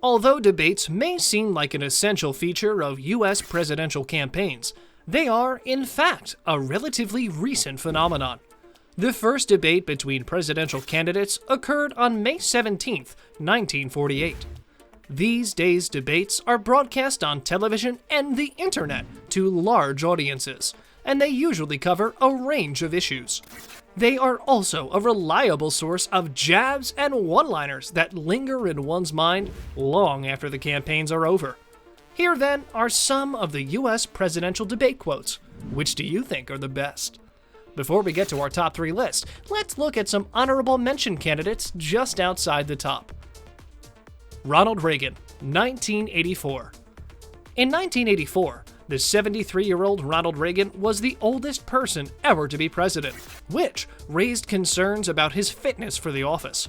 Although debates may seem like an essential feature of U.S. presidential campaigns, they are, in fact, a relatively recent phenomenon. The first debate between presidential candidates occurred on May 17, 1948. These days' debates are broadcast on television and the internet to large audiences, and they usually cover a range of issues. They are also a reliable source of jabs and one-liners that linger in one's mind long after the campaigns are over. Here, then, are some of the U.S. presidential debate quotes. Which do you think are the best? Before we get to our top 3 list, let's look at some honorable mention candidates just outside the top. Ronald Reagan, 1984. In 1984, the 73-year-old Ronald Reagan was the oldest person ever to be president, which raised concerns about his fitness for the office.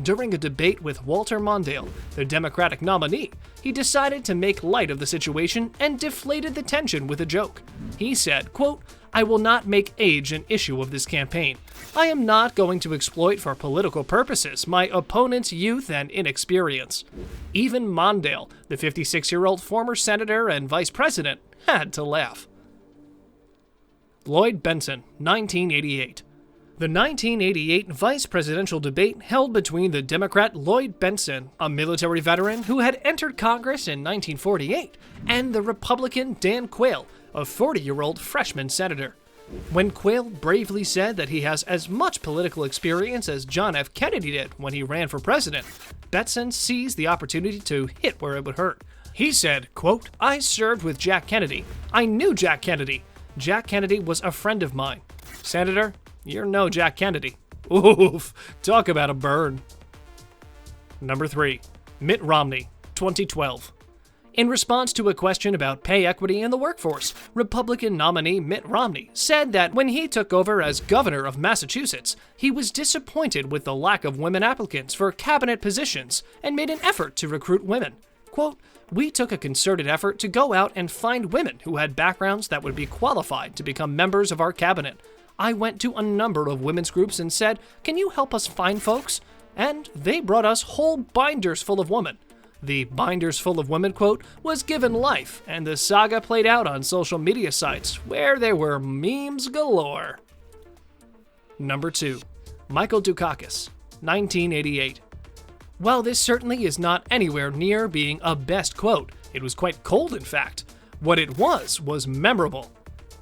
During a debate with Walter Mondale, the Democratic nominee, he decided to make light of the situation and deflated the tension with a joke. He said, quote, "I will not make age an issue of this campaign. I am not going to exploit for political purposes my opponent's youth and inexperience." Even Mondale, the 56-year-old former senator and vice president, had to laugh. Lloyd Bentsen, 1988. The 1988 vice presidential debate held between the Democrat Lloyd Bentsen, a military veteran who had entered Congress in 1948, and the Republican Dan Quayle, a 40-year-old freshman senator. When Quayle bravely said that he has as much political experience as John F. Kennedy did when he ran for president, Bentsen seized the opportunity to hit where it would hurt. He said, quote, "I served with Jack Kennedy. I knew Jack Kennedy. Jack Kennedy was a friend of mine. Senator, you're no Jack Kennedy." Oof, talk about a burn. Number 3, Mitt Romney, 2012. In response to a question about pay equity in the workforce, Republican nominee Mitt Romney said that when he took over as governor of Massachusetts, he was disappointed with the lack of women applicants for cabinet positions and made an effort to recruit women. Quote, "We took a concerted effort to go out and find women who had backgrounds that would be qualified to become members of our cabinet. I went to a number of women's groups and said, 'Can you help us find folks?' And they brought us whole binders full of women." The binders full of women quote was given life, and the saga played out on social media sites where there were memes galore. Number 2, Michaelkakis, 1988. While this certainly is not anywhere near being a best quote, it was quite cold in fact. What it was memorable.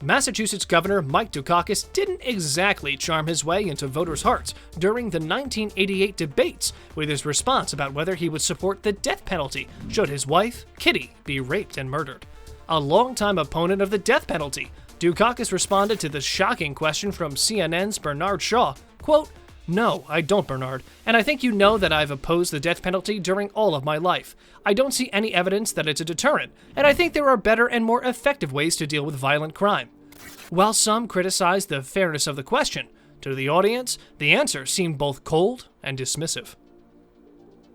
Massachusetts Governor Mike Dukakis didn't exactly charm his way into voters' hearts during the 1988 debates with his response about whether he would support the death penalty should his wife, Kitty, be raped and murdered. A longtime opponent of the death penalty, Dukakis responded to the shocking question from CNN's Bernard Shaw, quote, "No, I don't, Bernard, and I think you know that I've opposed the death penalty during all of my life. I don't see any evidence that it's a deterrent, and I think there are better and more effective ways to deal with violent crime." While some criticized the fairness of the question, to the audience, the answer seemed both cold and dismissive.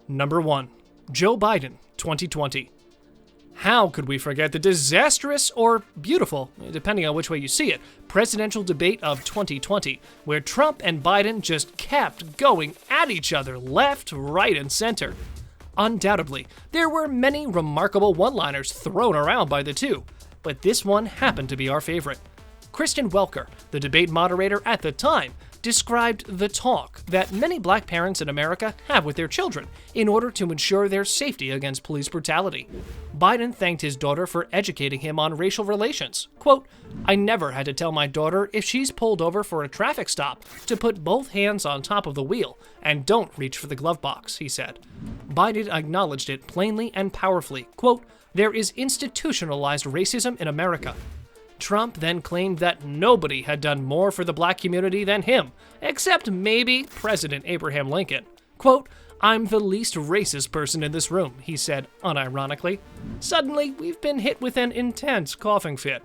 Number 1, Joe Biden, 2020. How could we forget the disastrous or beautiful, depending on which way you see it, presidential debate of 2020, where Trump and Biden just kept going at each other left, right, and center? Undoubtedly, there were many remarkable one-liners thrown around by the two, but this one happened to be our favorite. Kristen Welker, the debate moderator at the time, described the talk that many black parents in America have with their children in order to ensure their safety against police brutality. Biden thanked his daughter for educating him on racial relations. Quote, "I never had to tell my daughter if she's pulled over for a traffic stop to put both hands on top of the wheel and don't reach for the glove box," he said. Biden acknowledged it plainly and powerfully. Quote, "There is institutionalized racism in America." Trump then claimed that nobody had done more for the black community than him, except maybe President Abraham Lincoln. Quote, "I'm the least racist person in this room," he said unironically. Suddenly, we've been hit with an intense coughing fit.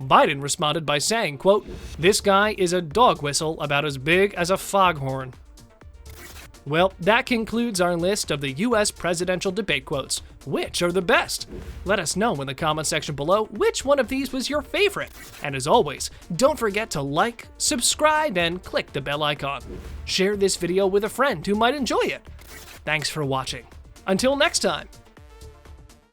Biden responded by saying, quote, "This guy is a dog whistle about as big as a foghorn." Well, that concludes our list of the U.S. presidential debate quotes. Which are the best? Let us know in the comment section below which one of these was your favorite. And as always, don't forget to like, subscribe, and click the bell icon. Share this video with a friend who might enjoy it. Thanks for watching. Until next time.